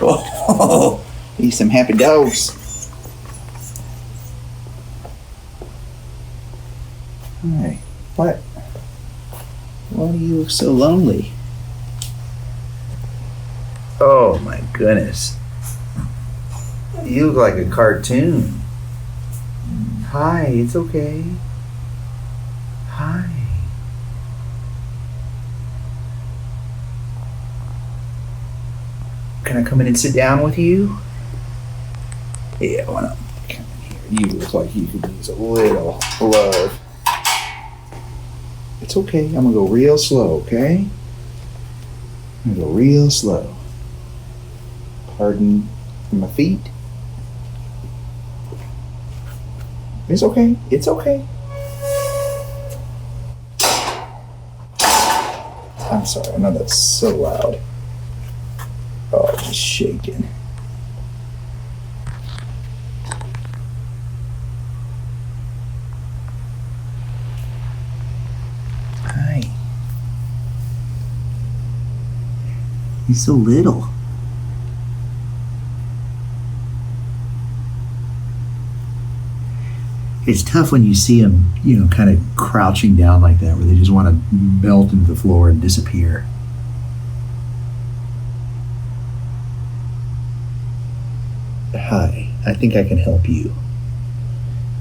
Oh, need some happy dogs. Hi. What? Why do you look so lonely? Oh my goodness. You look like a cartoon. Hi, it's okay. Hi. Can I come in and sit down with you? Yeah, why not? Come in here. You look like you could use a little love. It's okay. I'm gonna go real slow, okay? I'm gonna go real slow. Pardon my feet. It's okay. It's okay. I'm sorry. I know that's so loud. Oh, just shaking. Hi. He's so little. It's tough when you see them, kind of crouching down like that, where they just want to melt into the floor and disappear. Hi, I think I can help you.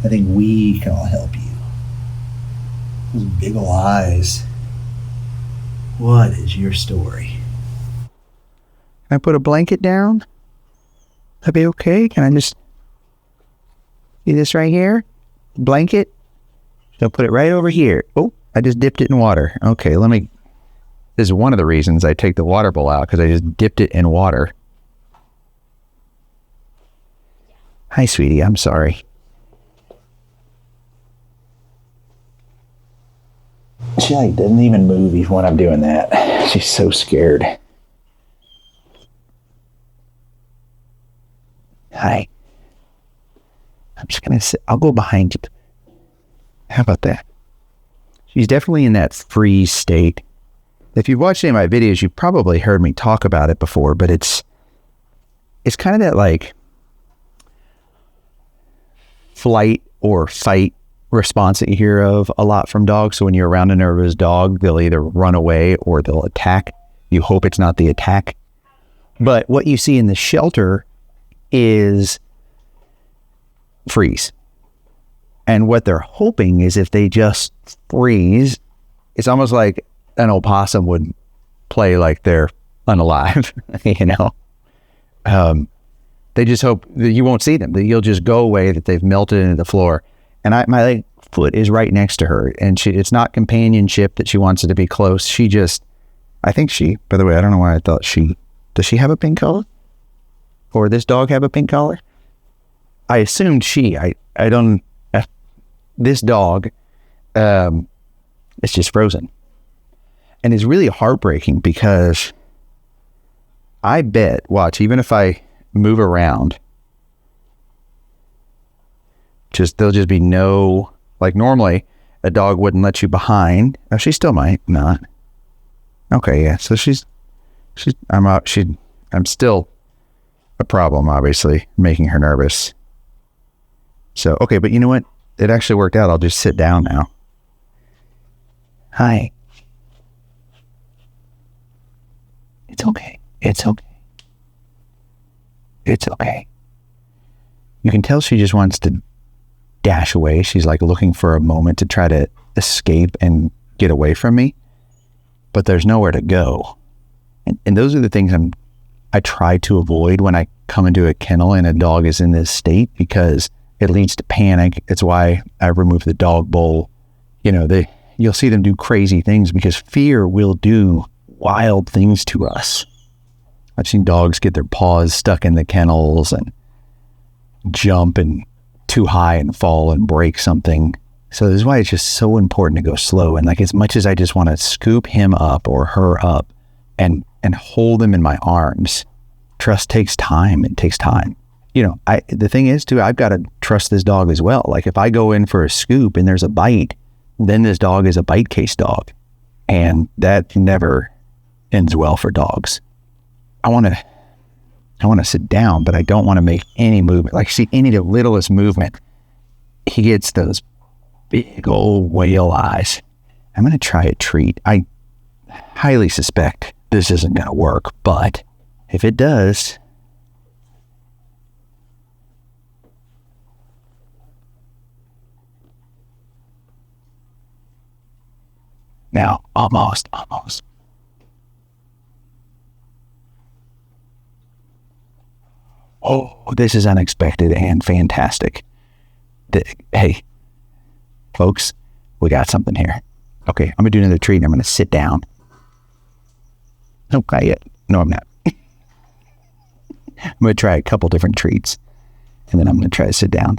I think we can all help you. Those big ol' eyes. What is your story? Can I put a blanket down? That'd be okay? Can I just see this right here? Blanket? So put it right over here. Oh, I just dipped it in water. Okay, this is one of the reasons I take the water bowl out, because I just dipped it in water. Hi, sweetie, I'm sorry. She doesn't even move even when I'm doing that. She's so scared. Hi. I'm just gonna sit. I'll go behind you. How about that? She's definitely in that freeze state. If you've watched any of my videos, you've probably heard me talk about it before, but it's kind of that flight or fight response that you hear of a lot from dogs. So when you're around a nervous dog, they'll either run away or they'll attack. You hope it's not the attack. But what you see in the shelter is freeze. And what they're hoping is if they just freeze, it's almost like an opossum would play like they're unalive, They just hope that you won't see them, that you'll just go away, that they've melted into the floor. And my foot is right next to her, and it's not companionship that she wants it to be close. By the way, I don't know why I thought does she have a pink collar? Or this dog have a pink collar? I assumed this dog, it's just frozen. And it's really heartbreaking because I bet, watch, even if I move around, there'll just be no, normally a dog wouldn't let you behind. Oh, she still might not. Okay, yeah. So I'm still a problem, obviously, making her nervous. So, okay, but you know what? It actually worked out. I'll just sit down now. Hi. It's okay. It's okay. It's okay. You can tell she just wants to dash away. She's looking for a moment to try to escape and get away from me, but there's nowhere to go. And those are the things I try to avoid when I come into a kennel and a dog is in this state, because it leads to panic. It's why I remove the dog bowl. You'll see them do crazy things because fear will do wild things to us. I've seen dogs get their paws stuck in the kennels and jump and too high and fall and break something. So this is why it's just so important to go slow. And as much as I just want to scoop him up or her up and hold them in my arms, trust takes time. It takes time. The thing is too, I've got to trust this dog as well. If I go in for a scoop and there's a bite, then this dog is a bite case dog. And that never ends well for dogs. I want to I want to sit down, but I don't want to make any movement. Like, see any of the littlest movement, he gets those big old whale eyes. I'm going to try a treat. I highly suspect this isn't going to work, but if it does, now, almost. Oh, this is unexpected and fantastic. Hey, folks, we got something here. Okay, I'm going to do another treat and I'm going to sit down. Nope, not yet. No, I'm not. I'm going to try a couple different treats and then I'm going to try to sit down.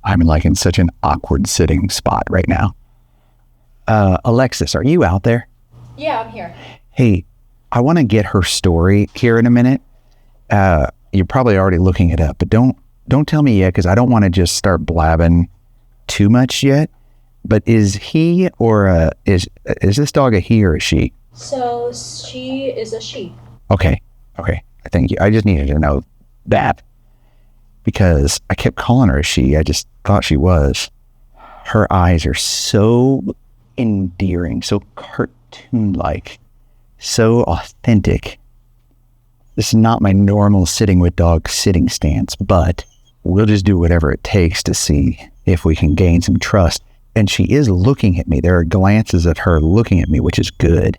I'm like in such an awkward sitting spot right now. Alexis, are you out there? Yeah, I'm here. Hey, I want to get her story here in a minute. You're probably already looking it up, but don't tell me yet because I don't want to just start blabbing too much yet. But is he or is this dog a he or a she? So she is a she. Okay. Thank you. I just needed to know that because I kept calling her a she. I just thought she was. Her eyes are so endearing, so cartoon-like, so authentic. This is not my normal sitting with dog sitting stance, but we'll just do whatever it takes to see if we can gain some trust. And she is looking at me. There are glances of her looking at me, which is good.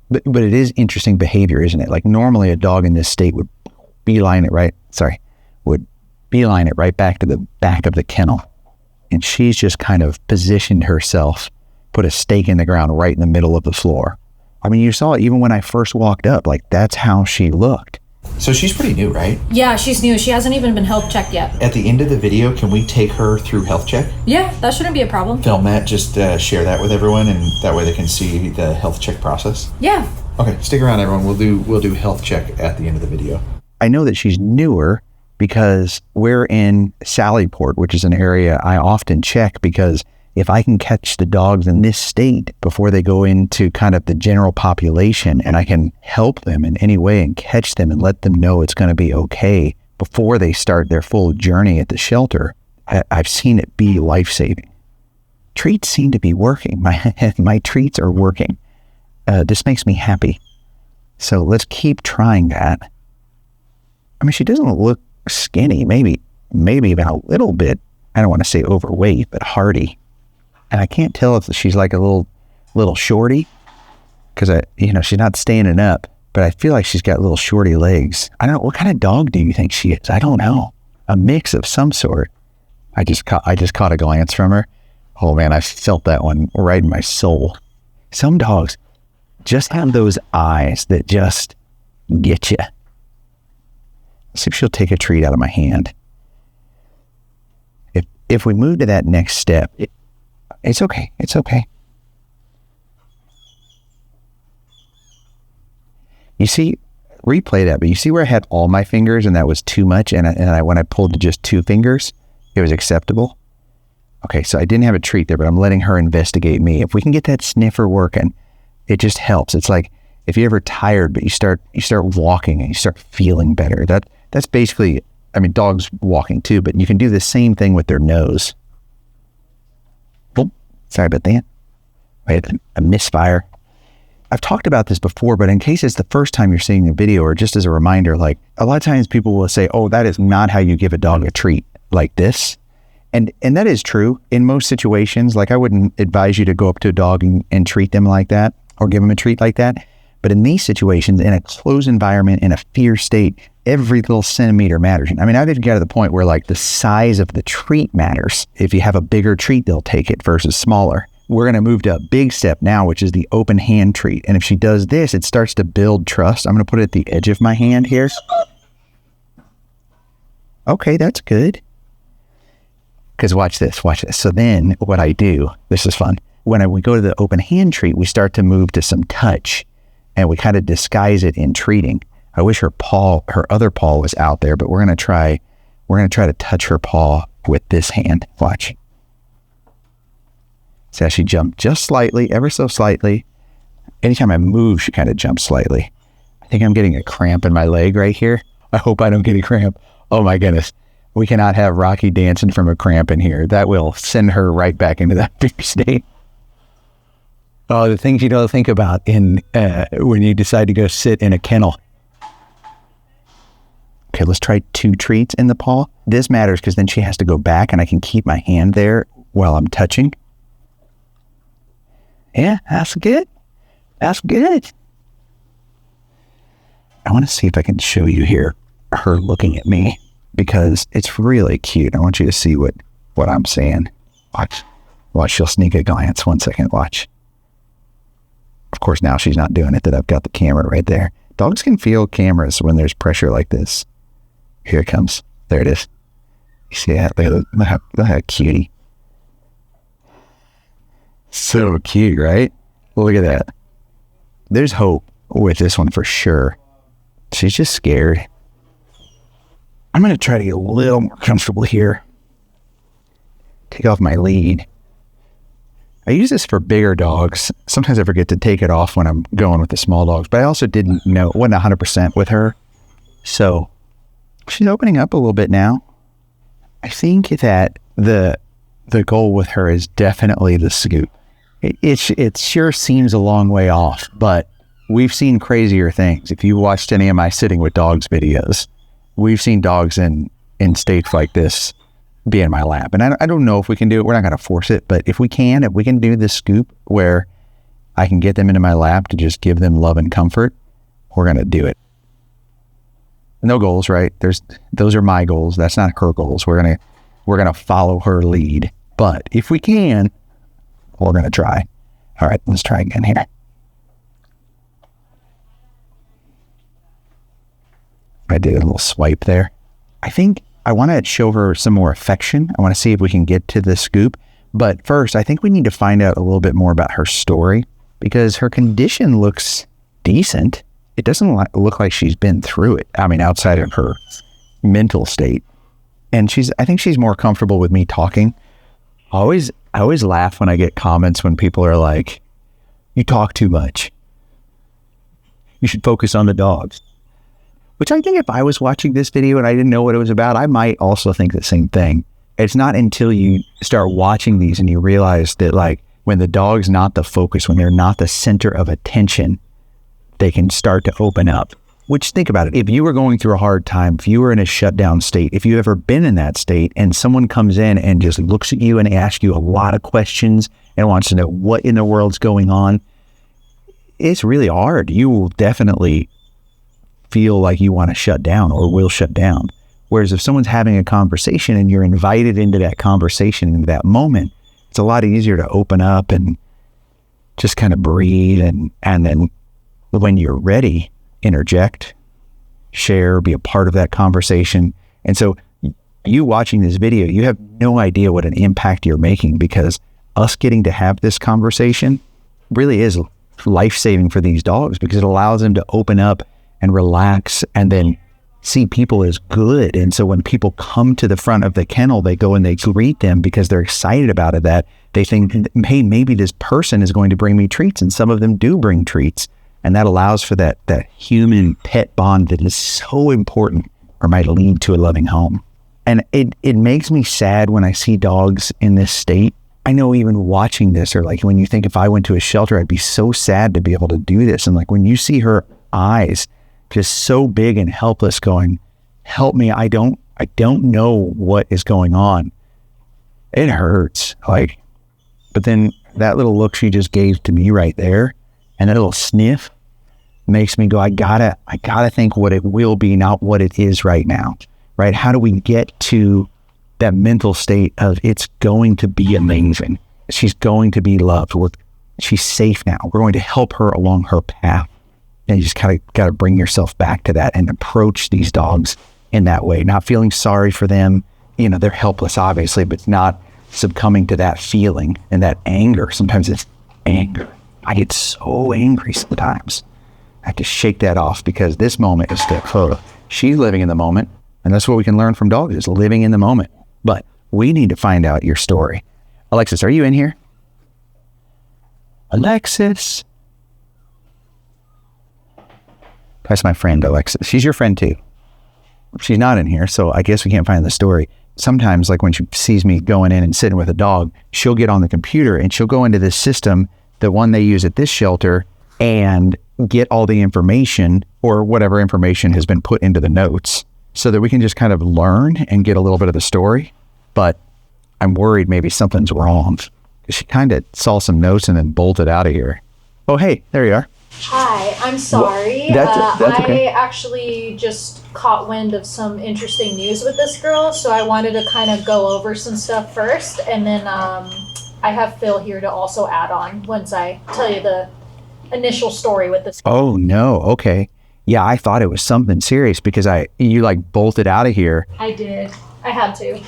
But it is interesting behavior, isn't it? Like normally a dog in this state would beeline it right back to the back of the kennel. And she's just kind of positioned herself, put a stake in the ground right in the middle of the floor. I mean, you saw it even when I first walked up, like that's how she looked. So she's pretty new, right? Yeah, she's new. She hasn't even been health checked yet. At the end of the video, can we take her through health check? Yeah, that shouldn't be a problem. Film that, just share that with everyone, and that way they can see the health check process. Yeah. Okay, stick around, everyone. We'll do health check at the end of the video. I know that she's newer because we're in Sallyport, which is an area I often check because if I can catch the dogs in this state before they go into kind of the general population and I can help them in any way and catch them and let them know it's going to be okay before they start their full journey at the shelter, I've seen it be life-saving. Treats seem to be working. My treats are working. This makes me happy. So let's keep trying that. I mean, she doesn't look skinny, maybe even a little bit, I don't want to say overweight, but hardy. And I can't tell if she's like a little shorty because she's not standing up, but I feel like she's got little shorty legs. I don't know. What kind of dog do you think she is? I don't know. A mix of some sort. I just caught a glance from her. Oh man, I felt that one right in my soul. Some dogs just have those eyes that just get you. Let's see if she'll take a treat out of my hand. If we move to that next step, it's okay. It's okay. You see, replay that, but you see where I had all my fingers and that was too much, and when I pulled to just 2 fingers, it was acceptable. Okay, so I didn't have a treat there, but I'm letting her investigate me. If we can get that sniffer working, it just helps. It's like if you're ever tired, but you start walking and you start feeling better. That's basically, I mean, dogs walking too, but you can do the same thing with their nose. Oh, sorry about that. I had a misfire. I've talked about this before, but in case it's the first time you're seeing a video, or just as a reminder, like a lot of times people will say, oh, that is not how you give a dog a treat like this. And that is true in most situations. Like I wouldn't advise you to go up to a dog and treat them like that or give them a treat like that. But in these situations, in a closed environment, in a fear state, every little centimeter matters. I mean, I've even got to the point where like the size of the treat matters. If you have a bigger treat, they'll take it versus smaller. We're going to move to a big step now, which is the open hand treat. And if she does this, it starts to build trust. I'm going to put it at the edge of my hand here. Okay, that's good. Because watch this. So then what I do, this is fun. When we go to the open hand treat, we start to move to some touch and we kind of disguise it in treating. I wish her other paw was out there, but we're going to try to touch her paw with this hand. Watch. So she jumped just slightly, ever so slightly. Anytime I move, she kind of jumps slightly. I think I'm getting a cramp in my leg right here. I hope I don't get a cramp. Oh my goodness. We cannot have Rocky dancing from a cramp in here. That will send her right back into that fear state. Oh, the things you don't think about in when you decide to go sit in a kennel. Okay, let's try 2 treats in the paw. This matters because then she has to go back and I can keep my hand there while I'm touching. Yeah, that's good. That's good. I want to see if I can show you here, her looking at me, because it's really cute. I want you to see what I'm saying. Watch, she'll sneak a glance. 1 second, watch. Of course, now she's not doing it that I've got the camera right there. Dogs can feel cameras when there's pressure like this. Here it comes. There it is. You see that? Look how cutie. So cute, right? Look at that. There's hope with this one for sure. She's just scared. I'm going to try to get a little more comfortable here. Take off my lead. I use this for bigger dogs. Sometimes I forget to take it off when I'm going with the small dogs, but I also didn't know, wasn't 100% with her. So she's opening up a little bit now. I think that the goal with her is definitely the scoop. It sure seems a long way off, but we've seen crazier things. If you watched any of my Sitting with Dogs videos, we've seen dogs in states like this be in my lap. And I don't know if we can do it. We're not going to force it, but if we can do the scoop where I can get them into my lap to just give them love and comfort, we're going to do it. No goals, right? Those are my goals. That's not her goals. We're going to follow her lead. But if we can, we're going to try. All right, let's try again here. I did a little swipe there. I think I want to show her some more affection. I want to see if we can get to the scoop. But first, I think we need to find out a little bit more about her story because her condition looks decent. It doesn't look like she's been through it. I mean, outside of her mental state. And I think she's more comfortable with me talking. I always laugh when I get comments when people are like, you talk too much. You should focus on the dogs. Which I think if I was watching this video and I didn't know what it was about, I might also think the same thing. It's not until you start watching these and you realize that like when the dog's not the focus, when they're not the center of attention, they can start to open up. Which, think about it. If you were going through a hard time, if you were in a shutdown state, if you've ever been in that state and someone comes in and just looks at you and asks you a lot of questions and wants to know what in the world's going on, it's really hard. You will definitely feel like you want to shut down or will shut down. Whereas if someone's having a conversation and you're invited into that conversation in that moment, it's a lot easier to open up and just kind of breathe and then when you're ready, interject, share, be a part of that conversation. And so you watching this video, you have no idea what an impact you're making because us getting to have this conversation really is life-saving for these dogs because it allows them to open up and relax and then see people as good. And so when people come to the front of the kennel, they go and they greet them because they're excited about it, that they think, hey, maybe this person is going to bring me treats. And some of them do bring treats. And that allows for that human pet bond that is so important or might lead to a loving home. And it makes me sad when I see dogs in this state. I know even watching this, or like when you think if I went to a shelter, I'd be so sad to be able to do this. And like when you see her eyes just so big and helpless going, help me, I don't know what is going on. It hurts. Like, but then that little look she just gave to me right there and that little sniff makes me go, I gotta think what it will be, not what it is right now, right? How do we get to that mental state of it's going to be amazing. She's going to be loved. She's safe now. We're going to help her along her path. And you just kind of got to bring yourself back to that and approach these dogs in that way, not feeling sorry for them. You know, they're helpless, obviously, but not succumbing to that feeling and that anger. Sometimes it's anger. I get so angry sometimes. I have to shake that off because this moment is she's living in the moment. And that's what we can learn from dogs, is living in the moment. But we need to find out your story. Alexis, are you in here? Alexis. That's my friend, Alexis. She's your friend too. She's not in here, so I guess we can't find the story. Sometimes, like when she sees me going in and sitting with a dog, she'll get on the computer and she'll go into this system, the one they use at this shelter, and get all the information or whatever information has been put into the notes so that we can just kind of learn and get a little bit of the story. But I'm worried maybe something's wrong. She kind of saw some notes and then bolted out of here. Oh, hey, there you are. Hi, I'm sorry. That's okay. I actually just caught wind of some interesting news with this girl, so I wanted to kind of go over some stuff first, and then I have Phil here to also add on once I tell you the initial story with this. Oh, no. Okay. Yeah, I thought it was something serious because you like bolted out of here. I did. I had to.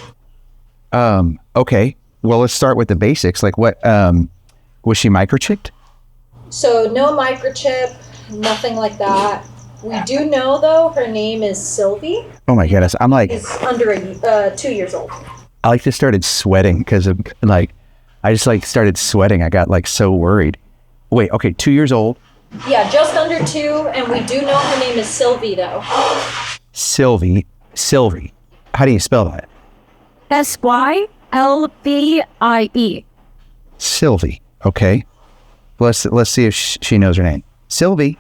Okay. Well, let's start with the basics. Like what, was she microchipped? So no microchip, nothing like that. We do know though her name is Sylvie. Oh my goodness. I'm like, She's under 2 years old. I like just started sweating because of like, I just like started sweating. I got like so worried. Wait, okay. 2 years old. Yeah, just under 2, and we do know her name is Sylvie though. Sylvie. How do you spell that? Sylvie. Sylvie. Okay. Let's see if she knows her name. Sylvie.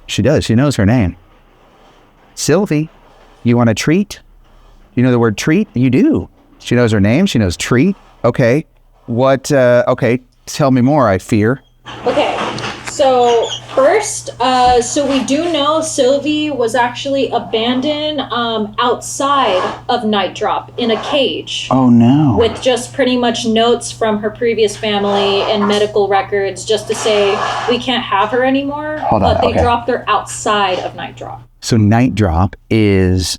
She does. She knows her name. Sylvie, you want a treat? You know the word treat? You do. She knows her name. She knows treat. Okay. What? Okay. Tell me more, I fear. Okay, so first, so we do know Sylvie was actually abandoned outside of Night Drop in a cage. Oh, no. With just pretty much notes from her previous family and medical records just to say we can't have her anymore. Hold on, but they okay. dropped her outside of Night Drop. So Night Drop is,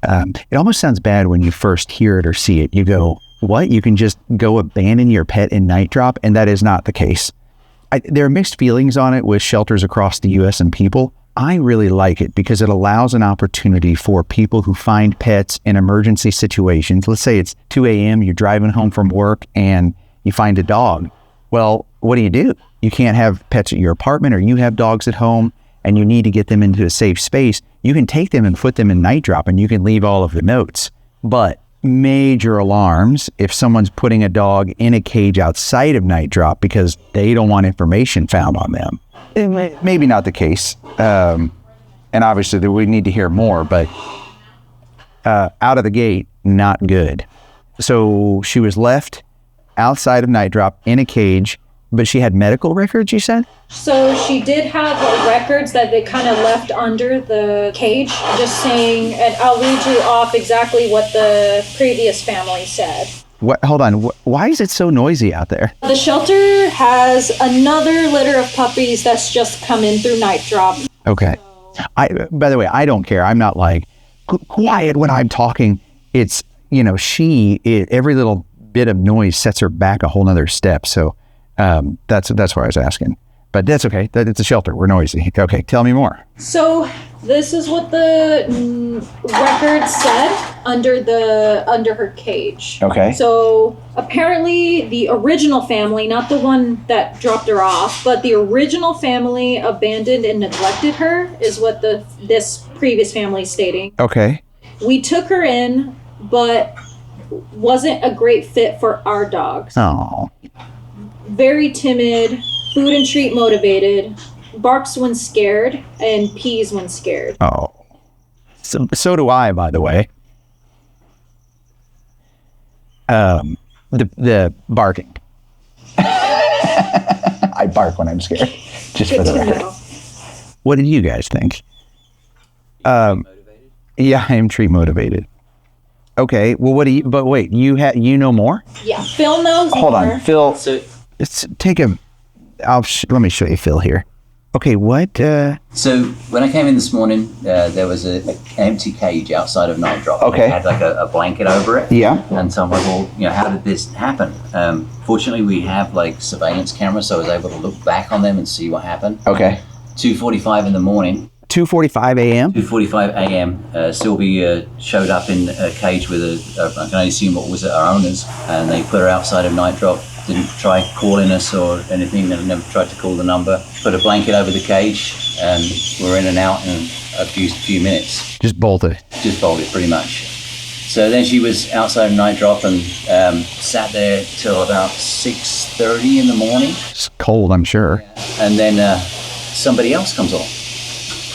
it almost sounds bad when you first hear it or see it. You go, what? You can just go abandon your pet in Night Drop? And that is not the case. There are mixed feelings on it with shelters across the U.S. and people. I really like it because it allows an opportunity for people who find pets in emergency situations. Let's say it's 2 a.m., you're driving home from work and you find a dog. Well, what do? You can't have pets at your apartment, or you have dogs at home and you need to get them into a safe space. You can take them and put them in Night Drop and you can leave all of the notes. But major alarms if someone's putting a dog in a cage outside of Night Drop because they don't want information found on them. Maybe not the case. And obviously we need to hear more, but out of the gate, not good. So she was left outside of Night Drop in a cage, but she had medical records, you said? So she did have records that they kind of left under the cage, just saying, and I'll read you off exactly what the previous family said. What? Hold on. Why is it so noisy out there? The shelter has another litter of puppies that's just come in through Night Drop. Okay. By the way, I don't care. I'm not like quiet when I'm talking. It's, every little bit of noise sets her back a whole nother step. So that's why I was asking. But that's okay. It's a shelter. We're noisy. Okay, tell me more. So this is what the record said under her cage. Okay. So apparently the original family, not the one that dropped her off, but the original family abandoned and neglected her, is what this previous family is stating. Okay. We took her in, but wasn't a great fit for our dogs. Oh. Very timid, food and treat motivated, barks when scared, and pees when scared. Oh. So do I, by the way. The barking. I bark when I'm scared. Just Good for the to record. know. What did you guys think? Yeah, I am treat motivated. Okay. Well, but wait, you know more? Yeah, Phil knows Hold more. on, Phil. So, Let me show you Phil here. Okay, what? so when I came in this morning, there was an empty cage outside of Night Drop. Okay. It had like a blanket over it. Yeah. And so I'm like, well, how did this happen? Fortunately, we have like surveillance cameras, so I was able to look back on them and see what happened. Okay. 2:45 in the morning. 2:45 a.m.? 2:45 a.m. Sylvie showed up in a cage with I can only assume what was our owners, and they put her outside of Night Drop. Didn't try calling us or anything. They never tried to call the number. Put a blanket over the cage, and we're in and out in a few minutes. Just bolted. Just bolted, pretty much. So then she was outside of Night Drop and sat there till about 6:30 in the morning. It's cold, I'm sure. And then somebody else comes along.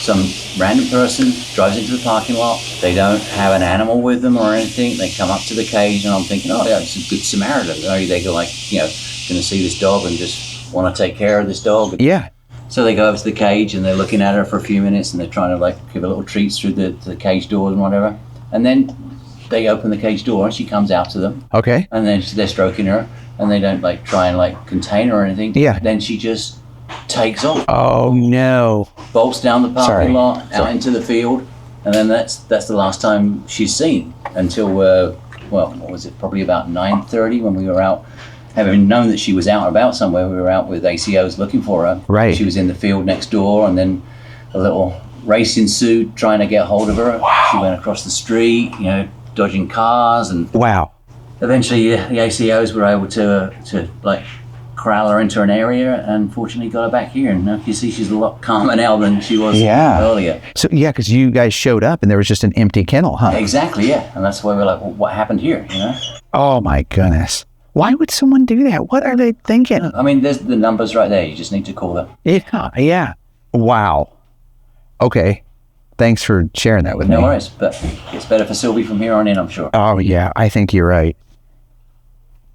Some random person drives into the parking lot. They don't have an animal with them or anything. They come up to the cage, and I'm thinking, oh yeah, it's a good Samaritan. Maybe they go like, going to see this dog and just want to take care of this dog. Yeah. So they go over to the cage and they're looking at her for a few minutes, and they're trying to like give her little treats through the cage doors and whatever. And then they open the cage door and she comes out to them. Okay. And then they're stroking her, and they don't like try and like contain her or anything. Yeah. Then she just takes off. Oh no. Bolts down the parking lot, out Sorry. into the field, and then that's the last time she's seen until what was it? Probably about 9:30 when we were out. Having known that she was out and about somewhere, we were out with ACOs looking for her. Right. She was in the field next door, and then a little race ensued trying to get hold of her. Wow. She went across the street, dodging cars, and Wow. eventually the ACOs were able to like corral her into an area, and fortunately got her back here. And you see she's a lot calmer now than she was earlier. So yeah, because you guys showed up and there was just an empty kennel, huh? Exactly, yeah. And that's why we're like, well, what happened here, Oh my goodness. Why would someone do that? What are they thinking? I mean, there's the numbers right there. You just need to call them. Yeah. Wow. Okay. Thanks for sharing that with me. No worries, but it's better for Sylvie from here on in, I'm sure. Oh yeah, I think you're right.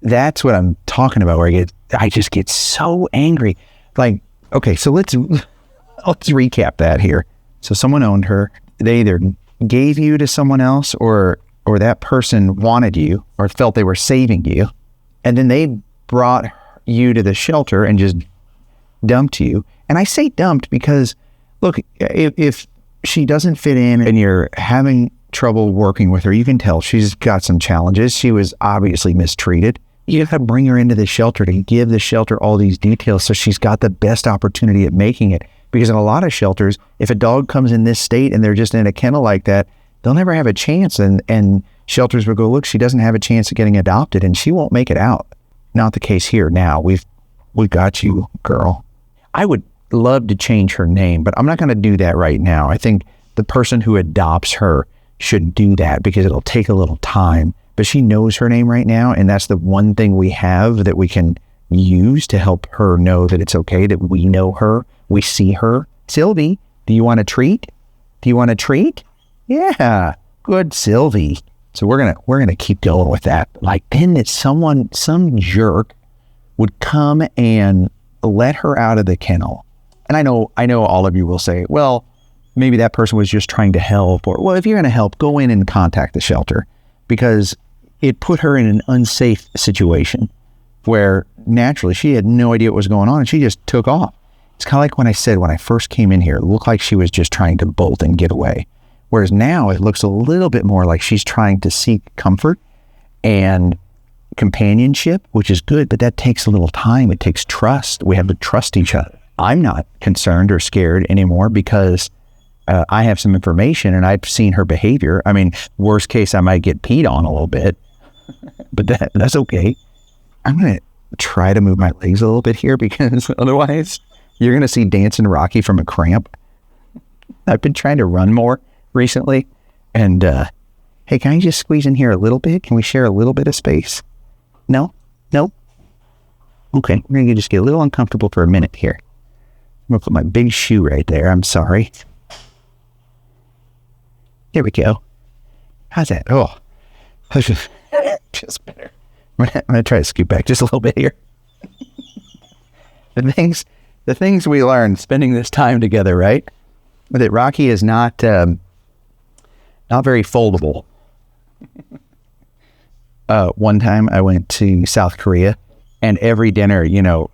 That's what I'm talking about, where I just get so angry. Like, okay, so let's recap that here. So someone owned her. They either gave you to someone else, or that person wanted you or felt they were saving you. And then they brought you to the shelter and just dumped you. And I say dumped because, look, if she doesn't fit in and you're having trouble working with her, you can tell she's got some challenges. She was obviously mistreated. You have to bring her into the shelter to give the shelter all these details so she's got the best opportunity at making it. Because in a lot of shelters, if a dog comes in this state and they're just in a kennel like that, they'll never have a chance. And shelters will go, look, she doesn't have a chance of getting adopted and she won't make it out. Not the case here. Now we've got you, girl. I would love to change her name, but I'm not going to do that right now. I think the person who adopts her should do that because it'll take a little time. But she knows her name right now, and that's the one thing we have that we can use to help her know that it's okay, that we know her, we see her. Sylvie, do you want a treat? Do you want a treat? Yeah, good, Sylvie. So we're gonna keep going with that. Like then that some jerk would come and let her out of the kennel. And I know all of you will say, well, maybe that person was just trying to help, or well, if you're gonna help, go in and contact the shelter, because it put her in an unsafe situation where naturally she had no idea what was going on and she just took off. It's kind of like when I said when I first came in here, it looked like she was just trying to bolt and get away. Whereas now it looks a little bit more like she's trying to seek comfort and companionship, which is good, but that takes a little time. It takes trust. We have to trust each other. I'm not concerned or scared anymore because I have some information and I've seen her behavior. I mean, worst case, I might get peed on a little bit, but that's okay. I'm going to try to move my legs a little bit here because otherwise you're going to see Dancing Rocky from a cramp. I've been trying to run more recently. And, hey, can I just squeeze in here a little bit? Can we share a little bit of space? No? Okay, we're going to just get a little uncomfortable for a minute here. I'm going to put my big shoe right there. I'm sorry. There we go. How's that? Oh, just better. I'm going to try to scoot back just a little bit here. The things we learned spending this time together, right? That Rocky is not very foldable. One time I went to South Korea, and every dinner,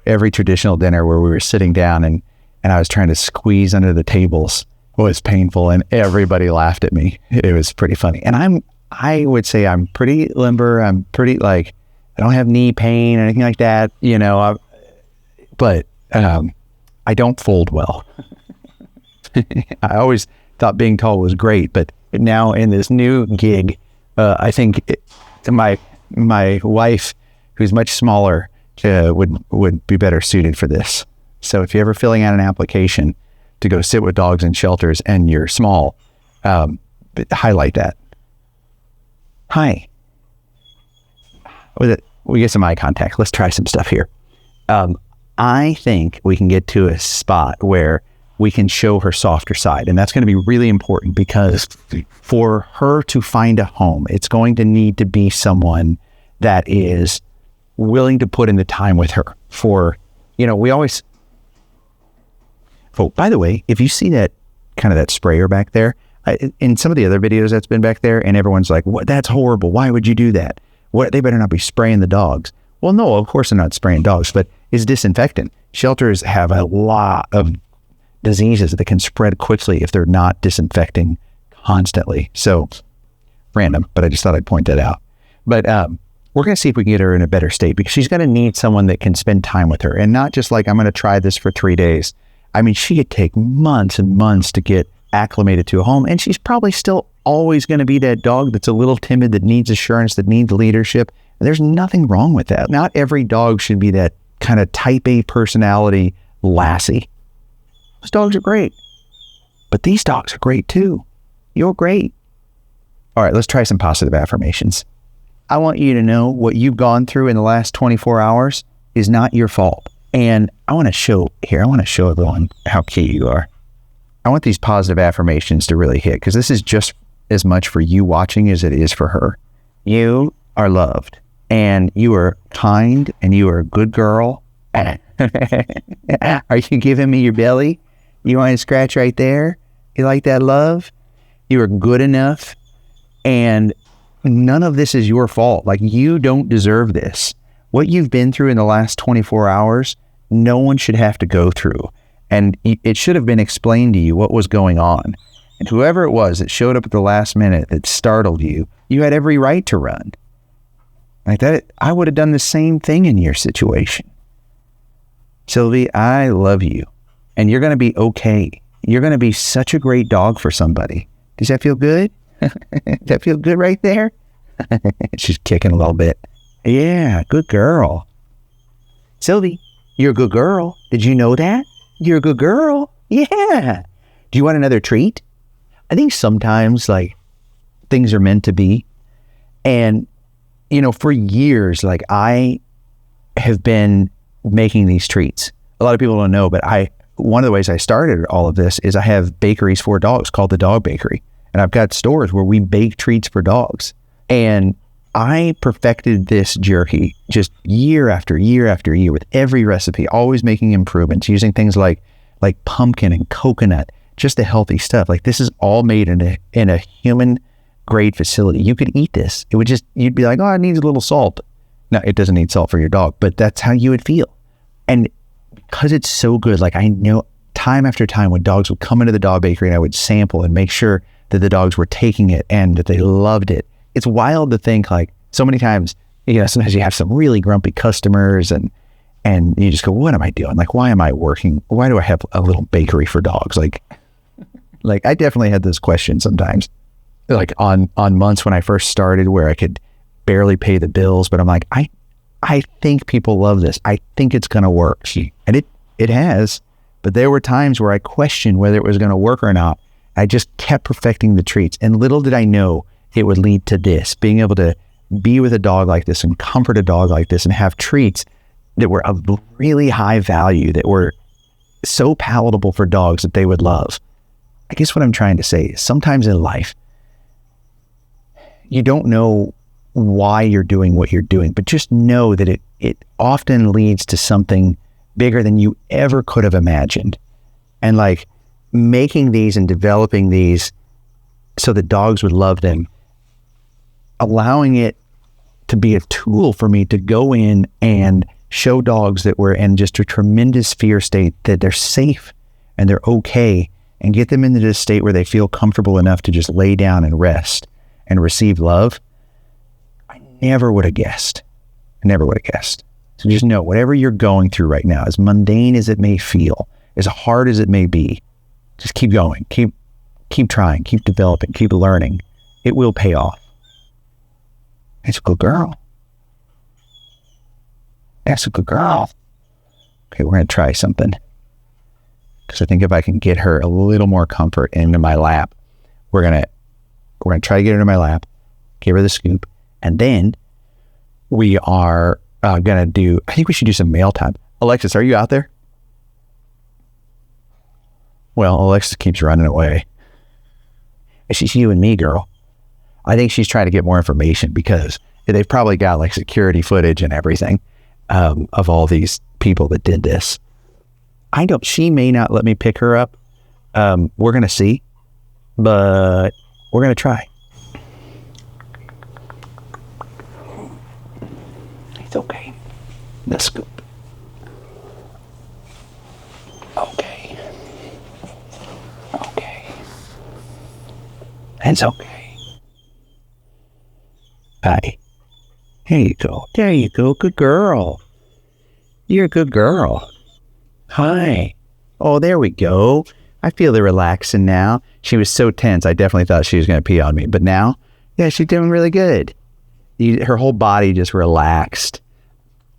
every traditional dinner where we were sitting down and I was trying to squeeze under the tables was painful, and everybody laughed at me. It was pretty funny. And I would say I'm pretty limber. I'm pretty I don't have knee pain or anything like that, but I don't fold well. I always thought being tall was great, but now in this new gig, I think my wife, who's much smaller, would be better suited for this. So if you're ever filling out an application to go sit with dogs in shelters and you're small, highlight that. Hi. We get some eye contact. Let's try some stuff here. I think we can get to a spot where we can show her softer side. And that's going to be really important, because for her to find a home, it's going to need to be someone that is willing to put in the time with her. We always... Oh, by the way, if you see that kind of that sprayer back there, in some of the other videos that's been back there, and everyone's like, "What? That's horrible. Why would you do that? What? They better not be spraying the dogs." Well, no, of course they're not spraying dogs, but it's disinfectant. Shelters have a lot of diseases that can spread quickly if they're not disinfecting constantly. So, random, but I just thought I'd point that out. But we're going to see if we can get her in a better state, because she's going to need someone that can spend time with her, and not just like, I'm going to try this for 3 days. I mean, she could take months and months to get acclimated to a home, and she's probably still always going to be that dog that's a little timid, that needs assurance, that needs leadership. And there's nothing wrong with that. Not every dog should be that kind of type A personality lassie. Those dogs are great, but these dogs are great too. You're great. All right, let's try some positive affirmations. I want you to know what you've gone through in the last 24 hours is not your fault. And I want to show everyone how cute you are. I want these positive affirmations to really hit, because this is just as much for you watching as it is for her. You are loved, and you are kind, and you are a good girl. Are you giving me your belly? You want to scratch right there? You like that love? You are good enough, and none of this is your fault. Like, you don't deserve this. What you've been through in the last 24 hours, no one should have to go through. And it should have been explained to you what was going on. And whoever it was that showed up at the last minute that startled you, you had every right to run. Like that, I would have done the same thing in your situation. Sylvie, I love you. And you're going to be okay. You're going to be such a great dog for somebody. Does that feel good? Does that feel good right there? She's kicking a little bit. Yeah, good girl. Sylvie, you're a good girl. Did you know that? You're a good girl. Yeah. Do you want another treat? I think sometimes, like, things are meant to be. And, for years, like, I have been making these treats. A lot of people don't know, but one of the ways I started all of this is I have bakeries for dogs called the Dog Bakery. And I've got stores where we bake treats for dogs. And I perfected this jerky just year after year after year with every recipe, always making improvements, using things like pumpkin and coconut, just the healthy stuff. Like, this is all made in a human grade facility. You could eat this. You'd be like, oh, it needs a little salt. No, it doesn't need salt for your dog, but that's how you would feel. And because it's so good, like, I know time after time when dogs would come into the Dog Bakery and I would sample and make sure that the dogs were taking it and that they loved it. It's wild to think, like, so many times, sometimes you have some really grumpy customers and you just go, what am I doing? Like, why am I working? Why do I have a little bakery for dogs? Like I definitely had this question sometimes, like on months when I first started where I could barely pay the bills, but I'm like, I think people love this. I think it's going to work. And it has, but there were times where I questioned whether it was going to work or not. I just kept perfecting the treats, and little did I know it would lead to this, being able to be with a dog like this and comfort a dog like this and have treats that were of really high value, that were so palatable for dogs that they would love. I guess what I'm trying to say is sometimes in life, you don't know why you're doing what you're doing, but just know that it often leads to something bigger than you ever could have imagined. And like making these and developing these so that dogs would love them, allowing it to be a tool for me to go in and show dogs that were in just a tremendous fear state that they're safe and they're okay, and get them into this state where they feel comfortable enough to just lay down and rest and receive love. I never would have guessed. So just know, whatever you're going through right now, as mundane as it may feel, as hard as it may be, Just keep going. Keep trying. Keep developing. Keep learning. It will pay off. That's a good girl. That's a good girl. Okay, we're going to try something. Because I think if I can get her a little more comfort into my lap, we're gonna try to get her into my lap, give her the scoop, and then we are gonna do. I think we should do some mail time. Alexis, are you out there? Well, Alexis keeps running away. It's just you and me, girl. I think she's trying to get more information because they've probably got like security footage and everything of all these people that did this. She may not let me pick her up. We're going to see, but we're going to try. It's okay. The scoop. Okay. It's okay. Hi. There you go. Good girl. You're a good girl. Hi. Oh, there we go. I feel the relaxing now. She was so tense, I definitely thought she was going to pee on me. But now, yeah, she's doing really good. Her whole body just relaxed.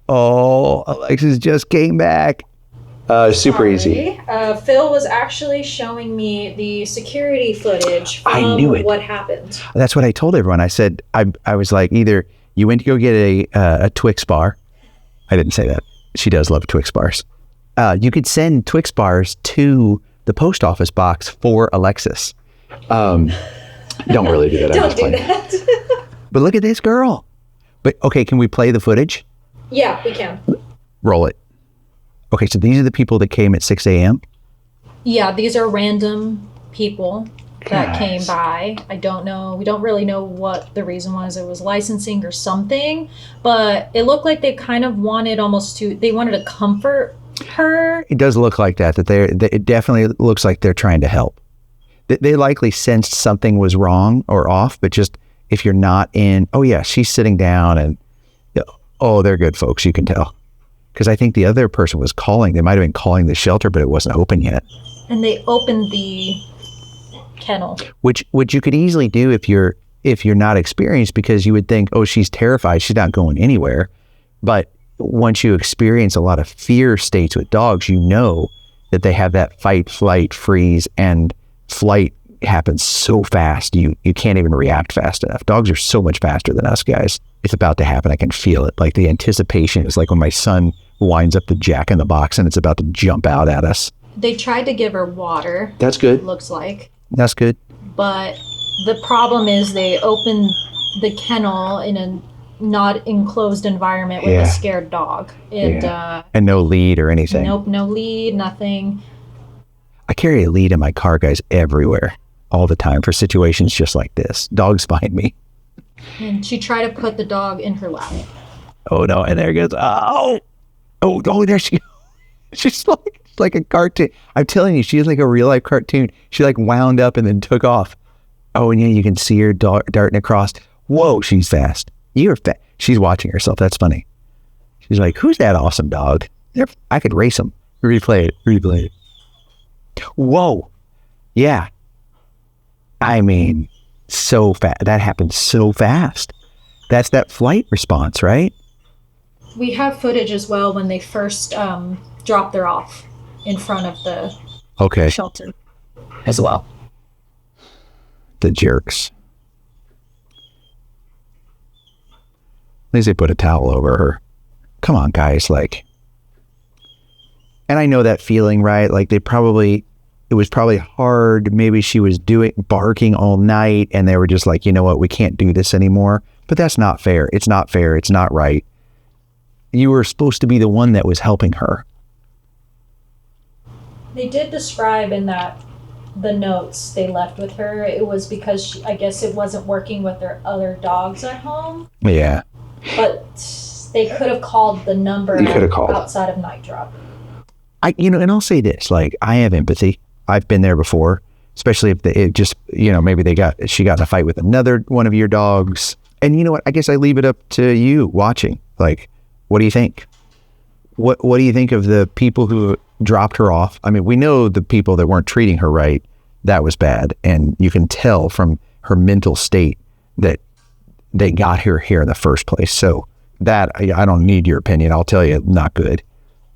Oh, Alexis just came back. Super easy. Phil was actually showing me the security footage from I knew it. What happened. That's what I told everyone. I said, I was like, either you went to go get a Twix bar. I didn't say that. She does love Twix bars. You could send Twix bars to the post office box for Alexis. Don't really do that. Don't do that. But look at this girl. But okay, can we play the footage? Yeah, we can. Roll it. Okay, so these are the people that came at 6 a.m.? Yeah, these are random people that Guys. came by. I don't know. We don't really know what the reason was. It was licensing or something. But it looked like they kind of wanted they wanted to comfort her. It does look like that it definitely looks like they're trying to help. They likely sensed something was wrong or off, but just if you're not in, oh yeah, she's sitting down and, oh, they're good folks, you can tell. Because I think the other person was calling. They might have been calling the shelter, but it wasn't open yet. And they opened the kennel. Which you could easily do if you're not experienced, because you would think, oh, she's terrified, she's not going anywhere. But once you experience a lot of fear states with dogs, you know that they have that fight, flight, freeze, and flight happens so fast, you can't even react fast enough. Dogs are so much faster than us guys. It's about to happen. I can feel it. Like the anticipation is like when my son winds up the jack in the box and it's about to jump out at us. They tried to give her water. That's good. Looks like. That's good. But the problem is they opened the kennel in a not enclosed environment with a scared dog. And no lead or anything. Nope, no lead, nothing. I carry a lead in my car, guys, everywhere, all the time for situations just like this. Dogs find me. And she tried to put the dog in her lap. Oh no! And there goes. Oh, there she goes. She's like a cartoon. I'm telling you, she's like a real life cartoon. She like wound up and then took off. Oh, and yeah, you can see her darting across. Whoa, she's fast. You're fast. She's watching herself. That's funny. She's like, who's that awesome dog? I could race him. Replay it. Whoa. Yeah. I mean, so fast. That happened so fast. That's that flight response, right? We have footage as well when they first dropped her off in front of the shelter as well. The jerks. At least they put a towel over her. Come on, guys. And I know that feeling, right? Like it was probably hard. Maybe she was barking all night and they were just like, you know what? We can't do this anymore. But that's not fair. It's not fair. It's not right. You were supposed to be the one that was helping her. They did describe in the notes they left with her, it was because I guess it wasn't working with their other dogs at home. Yeah. But they could have called the number outside of Night Drop. And I'll say this, I have empathy. I've been there before, especially if maybe she got in a fight with another one of your dogs. And you know what? I guess I leave it up to you watching. What do you think? What do you think of the people who dropped her off? I mean, we know the people that weren't treating her right, that was bad. And you can tell from her mental state that they got her here in the first place. So that, I don't need your opinion. I'll tell you, not good.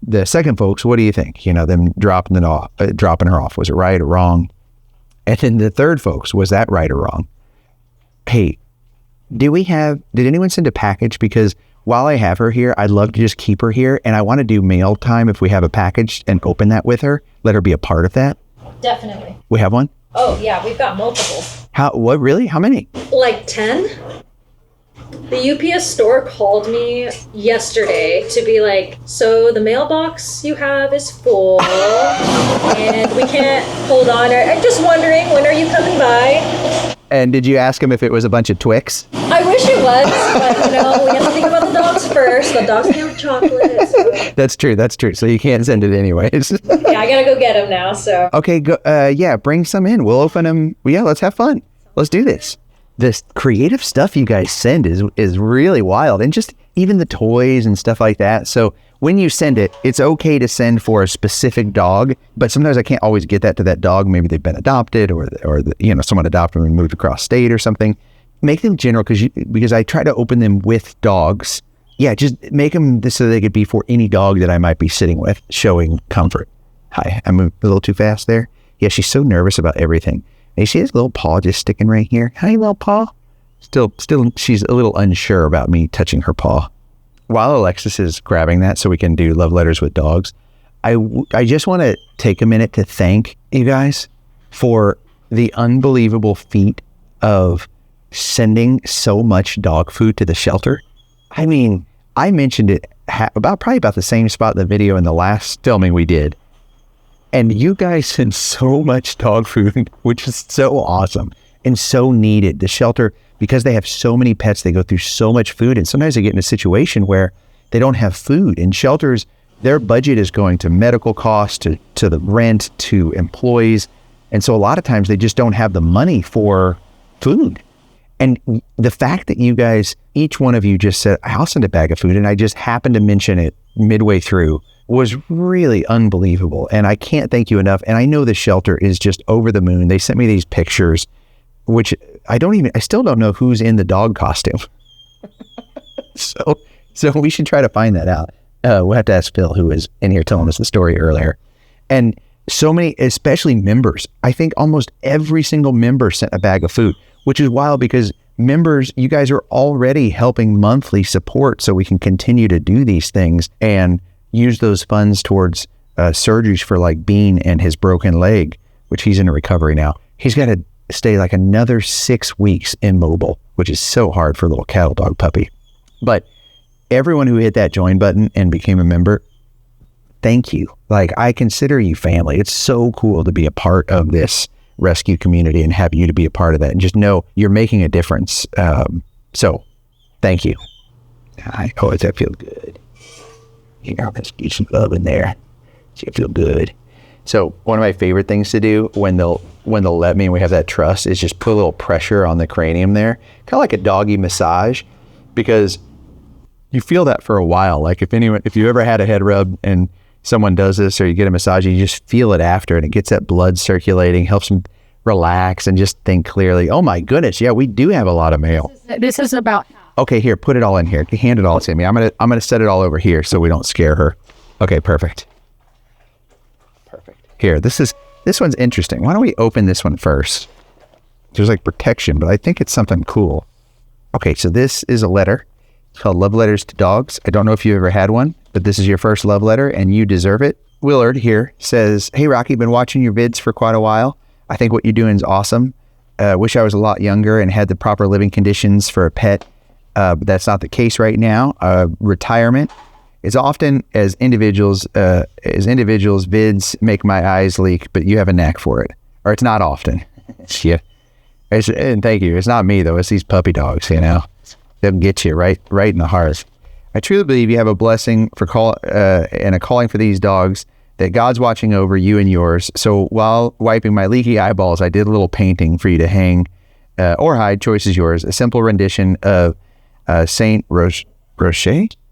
The second folks, what do you think? Them dropping her off. Was it right or wrong? And then the third folks, was that right or wrong? Hey, did anyone send a package? Because while I have her here, I'd love to just keep her here. And I want to do mail time if we have a package and open that with her. Let her be a part of that. Definitely. We have one? Oh, yeah, we've got multiple. What, really? How many? Like 10? The UPS store called me yesterday to be like, so the mailbox you have is full and we can't hold on. I'm just wondering, when are you coming by? And did you ask him if it was a bunch of Twix? I wish it was, but we have to think about the dogs first. The dogs can have chocolate. So. That's true. So you can't send it anyways. Yeah, I gotta go get them now, so. Okay, go. Bring some in. We'll open them. Yeah, let's have fun. Let's do this. This creative stuff you guys send is really wild, and just even the toys and stuff like that. So when you send it, it's okay to send for a specific dog, but sometimes I can't always get that to that dog. Maybe they've been adopted, or someone adopted them and moved across state or something. Make them general because I try to open them with dogs. Yeah, just make them so they could be for any dog that I might be sitting with, showing comfort. Hi, I'm a little too fast there. Yeah, she's so nervous about everything. And she has a little paw just sticking right here. Hi, little paw. Still, she's a little unsure about me touching her paw. While Alexis is grabbing that so we can do love letters with dogs, I just want to take a minute to thank you guys for the unbelievable feat of sending so much dog food to the shelter. I mean, I mentioned it probably about the same spot in the video in the last filming we did. And you guys send so much dog food, which is so awesome and so needed. The shelter, because they have so many pets, they go through so much food. And sometimes they get in a situation where they don't have food. And shelters, their budget is going to medical costs, to the rent, to employees. And so a lot of times they just don't have the money for food. And the fact that you guys, each one of you just said, I'll send a bag of food. And I just happened to mention it midway through was really unbelievable. And I can't thank you enough. And I know the shelter is just over the moon. They sent me these pictures, which I still don't know who's in the dog costume. So we should try to find that out. We'll have to ask Phil, who was in here telling us the story earlier. And so many, especially members, I think almost every single member sent a bag of food, which is wild because members, you guys are already helping monthly support so we can continue to do these things and use those funds towards surgeries for like Bean and his broken leg, which he's in recovery now. He's got to stay like another 6 weeks immobile, which is so hard for a little cattle dog puppy. But everyone who hit that join button and became a member, thank you. Like, I consider you family. It's so cool to be a part of this rescue community and have you to be a part of that, and just know you're making a difference. So thank you. Does that feel good? Here, let's get some love in there. See, it feel good. So one of my favorite things to do when they'll let me and we have that trust is just put a little pressure on the cranium there, kind of like a doggy massage, because you feel that for a while. Like if you ever had a head rub and someone does this, or you get a massage, you just feel it after, and it gets that blood circulating, helps them relax and just think clearly. Oh my goodness, yeah, we do have a lot of mail. This is about. Okay, here, put it all in here. Hand it all to me. I'm gonna set it all over here so we don't scare her. Okay, perfect. Here, this one's interesting. Why don't we open this one first? There's like protection, but I think it's something cool. Okay, so this is a letter. It's called Love Letters to Dogs. I don't know if you ever had one, but this is your first love letter and you deserve it. Willard here says, hey Rocky, been watching your vids for quite a while. I think what you're doing is awesome. Wish I was a lot younger and had the proper living conditions for a pet. But that's not the case right now. Retirement is often as individuals, vids make my eyes leak, but you have a knack for it. Or it's not often. Yeah. And thank you. It's not me though. It's these puppy dogs, They'll get you right in the heart. I truly believe you have a blessing and a calling for these dogs, that God's watching over you and yours. So while wiping my leaky eyeballs, I did a little painting for you to hang or hide. Choice is yours. A simple rendition of Saint Roche,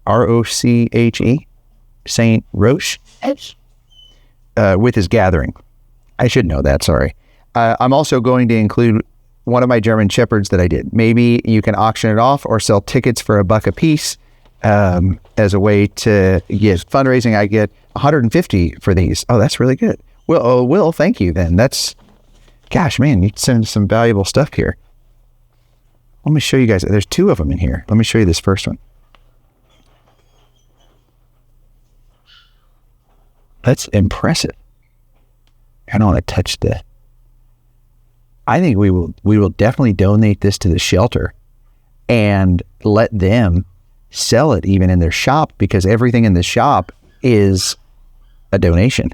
R-O-C-H-E. Saint Roche with his gathering. I should know that, sorry. I'm also going to include one of my German Shepherds that I did. Maybe you can auction it off or sell tickets for $1 a piece as a way to get fundraising. I get 150 for these. Oh, that's really good. Well, Will, thank you then. Gosh, man, you send some valuable stuff here. Let me show you guys. There's 2 of them in here. Let me show you this first one. That's impressive. I don't want to touch I think we will definitely donate this to the shelter and let them sell it even in their shop, because everything in the shop is a donation.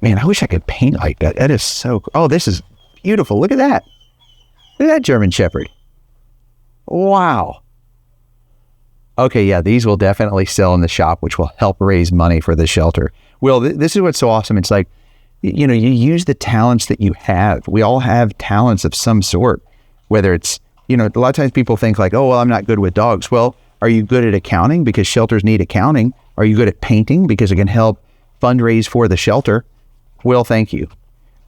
Man, I wish I could paint like that. That is so cool. Oh, this is beautiful. Look at that. Look at that German Shepherd. Wow. Okay, yeah, these will definitely sell in the shop, which will help raise money for the shelter. Well, this is what's so awesome. It's like, you use the talents that you have. We all have talents of some sort, whether it's, a lot of times people think like, oh, well, I'm not good with dogs. Well, are you good at accounting? Because shelters need accounting. Are you good at painting? Because it can help fundraise for the shelter. Will, thank you.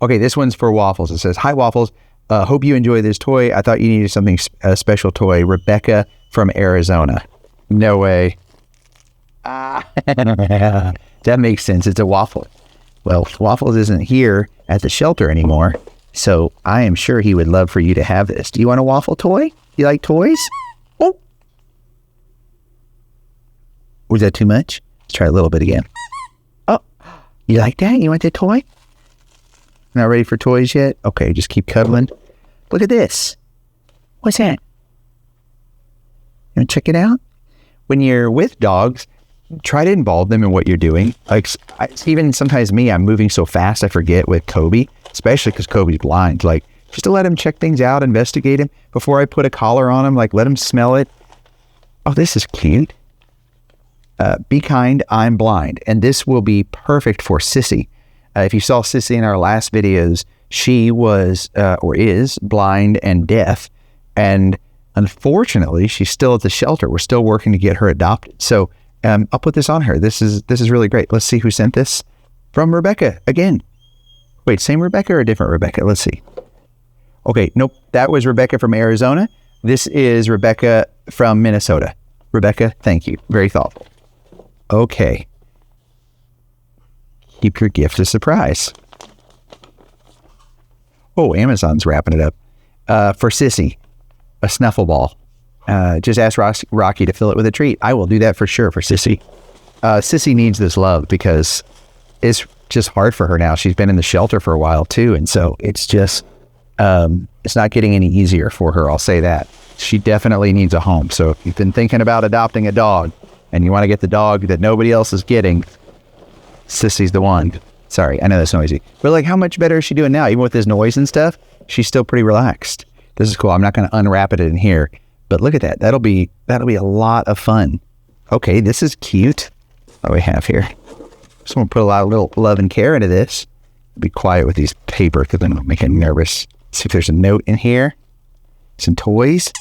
Okay, this one's for Waffles. It says, hi, Waffles. Hope you enjoy this toy. I thought you needed something, a special toy. Rebecca from Arizona. No way. That makes sense. It's a waffle. Well, Waffles isn't here at the shelter anymore, so I am sure he would love for you to have this. Do you want a waffle toy? You like toys? Oh. Was that too much? Let's try a little bit again. Oh, you like that? You want that toy? Not ready for toys yet? Okay, just keep cuddling. Look at this. What's that? You want to check it out? When you're with dogs, try to involve them in what you're doing. Like, even sometimes I'm moving so fast I forget with Kobe, especially because Kobe's blind. Like, just to let him check things out, investigate him before I put a collar on him. Like, let him smell it. Oh, this is cute. Be kind, I'm blind. And this will be perfect for Sissy. If you saw Sissy in our last videos, she was or is blind and deaf. And unfortunately, she's still at the shelter. We're still working to get her adopted. So I'll put this on her. This is really great. Let's see who sent this. From Rebecca again. Wait, same Rebecca or a different Rebecca? Let's see. Okay, nope. That was Rebecca from Arizona. This is Rebecca from Minnesota. Rebecca, thank you. Very thoughtful. Okay. Keep your gift a surprise. Oh, Amazon's wrapping it up. For Sissy, a snuffle ball. Just ask Rocky to fill it with a treat. I will do that for sure for Sissy. Sissy needs this love because it's just hard for her now. She's been in the shelter for a while too. And so it's just, it's not getting any easier for her. I'll say that. She definitely needs a home. So if you've been thinking about adopting a dog and you want to get the dog that nobody else is getting, Sissy's the one. Sorry, I know that's noisy. But like, how much better is she doing now? Even with this noise and stuff, she's still pretty relaxed. This is cool. I'm not going to unwrap it in here, but look at that. That'll be a lot of fun. Okay, this is cute. What do we have here? Just want to put a lot of little love and care into this. Be quiet with these paper because then it'll make me nervous. See if there's a note in here. Some toys.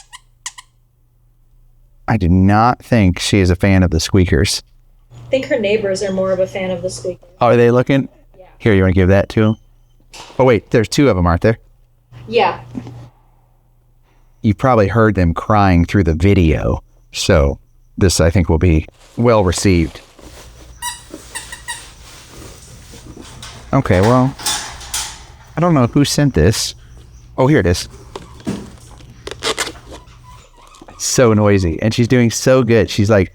I do not think she is a fan of the squeakers. I think her neighbors are more of a fan of the squeakers. Oh, are they looking? Yeah. Here, you want to give that to them? Oh, wait, there's two of them, aren't there? Yeah. You've probably heard them crying through the video, so this, I think, will be well received. Okay, well, I don't know who sent this. Oh, here it is. So noisy, and she's doing so good. She's like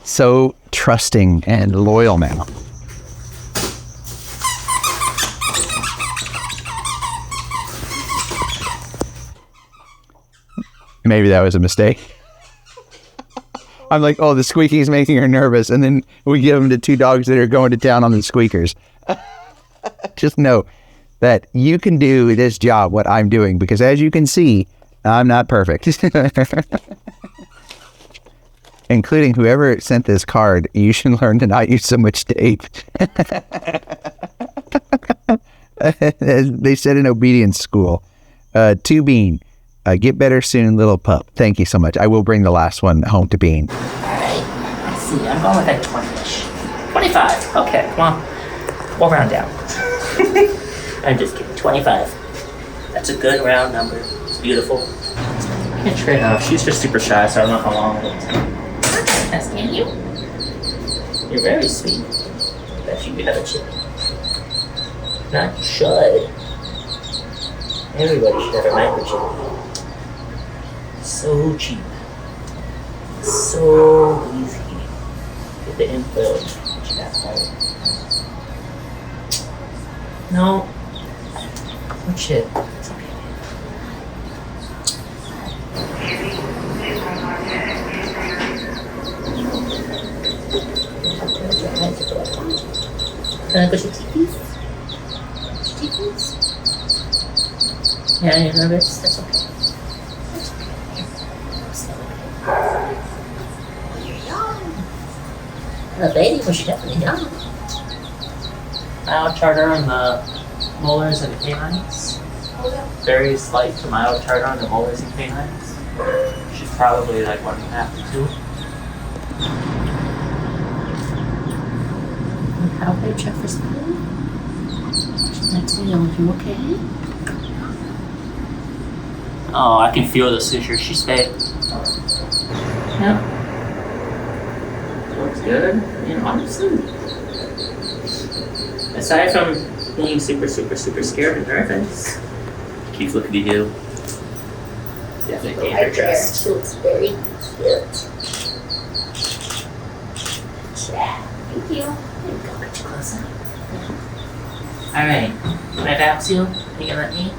so trusting and loyal now. Maybe that was a mistake. I'm like, oh, the squeaking is making her nervous, and then we give them to two dogs that are going to town on the squeakers. Just know that you can do this job, what I'm doing, because as you can see, I'm not perfect. Including whoever sent this card, you should learn to not use so much tape. They said in obedience school. To Bean, get better soon, little pup. Thank you so much. I will bring the last one home to Bean. All right, let's see. I'm going with a 20-ish. 25. Okay, come on. We'll round down. I'm just kidding. 25. That's a good round number. It's beautiful. I can't trade off. She's just super shy, so I don't know how long it'll take. That's can you? You're very sweet. Bet you have a chip. Not should. Everybody should have a microchip. So cheap. So easy. Get the info. That's right. No. Oh shit. It's okay. Can I push your teepees? Teepees? Yeah, you're nervous? That's okay. That's okay. That's okay. Oh, you're young. A baby, but you're definitely young. Mild tartar on the molars and canines. Very slight to mild tartar on the molars and canines. She's probably like 1.5 to 2. How they check for spleen? She's like, are you okay? Oh, I can feel the seizure. She's fake. Yeah. Looks good. And honestly, aside from being super scared and nervous, keeps looking at you. Definitely her dress. She looks very cute. Yeah. Thank you. There you go. Get you closer. Alright. Can I bounce you? Are you gonna let me?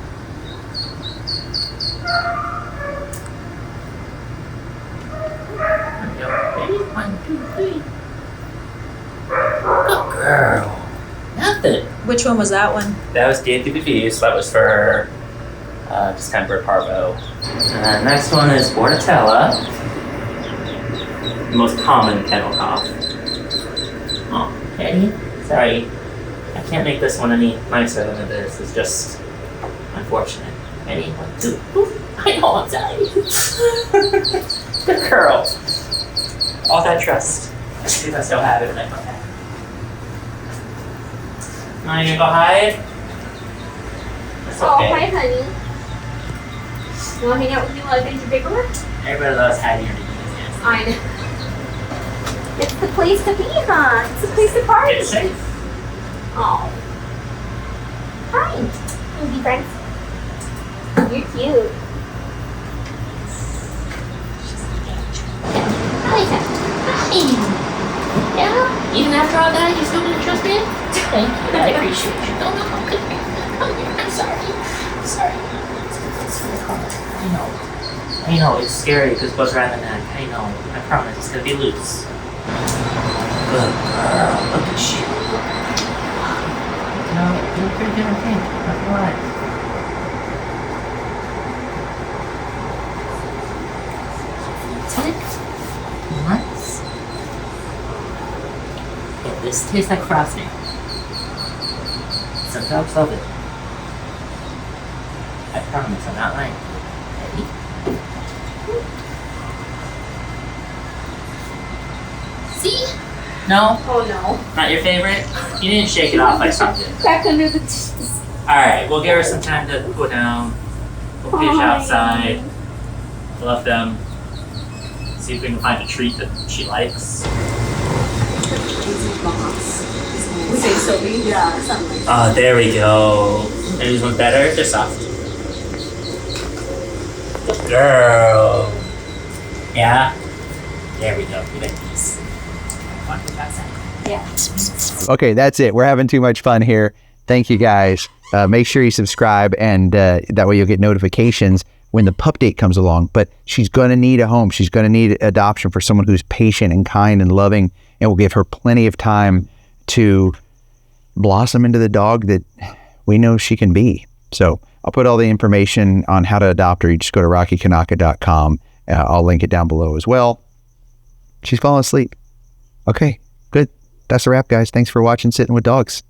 Ready? 1, 2, 3. Good girl. Nothing. Which one was that one? That was DAPPV, so that was for distemper parvo. And the next one is Bordetella. The most common kennel cough. Oh, Eddie, sorry. I can't make this one any nicer than it is. It's just unfortunate. Eddie, 1, 2. Oof. I know, I'm sorry. Good girl. All that trust. Let's see if I still have it when I come back. Now you're gonna go hide? That's Oh, okay. hi, honey. You want to hang out with me while I finish your paperwork? Everybody loves hiding underneath his hands. I know. It's the place to be, huh? It's the place to party. Get safe. Oh. Hi. We'll be friends. You're cute. Hi. Hi. Yeah? Even after all that, you still didn't trust me? Thank you. I appreciate you. No, I'm good. I'm sorry. I'm sorry. I know, it's scary because it goes around the neck. I know. I promise, it's gonna be loose. Good girl. Look at you. You know, you look pretty good, I think. Not gonna lie. Tick. Nice. Yeah, this tastes like frosting. Some dogs love it. I promise, I'm not lying. Ready? See? No? Oh, no. Not your favorite? You didn't shake it off like something. Back under the... Alright, we'll give her some time to cool down. We'll fish outside. Love them. See if we can find a treat that she likes. We say Sylvie? Yeah, something. Oh, there we go. Maybe this one's better? They're soft. Good girl. Yeah? There we go. We got these. Want to go outside? Yeah. Okay, that's it. We're having too much fun here. Thank you guys. Make sure you subscribe, and that way you'll get notifications when the pup date comes along. But she's going to need a home. She's going to need adoption for someone who's patient and kind and loving, and will give her plenty of time to blossom into the dog that we know she can be. So I'll put all the information on how to adopt her. You just go to rockykanaka.com. I'll link it down below as well. She's falling asleep. Okay, good. That's a wrap, guys. Thanks for watching Sitting with Dogs.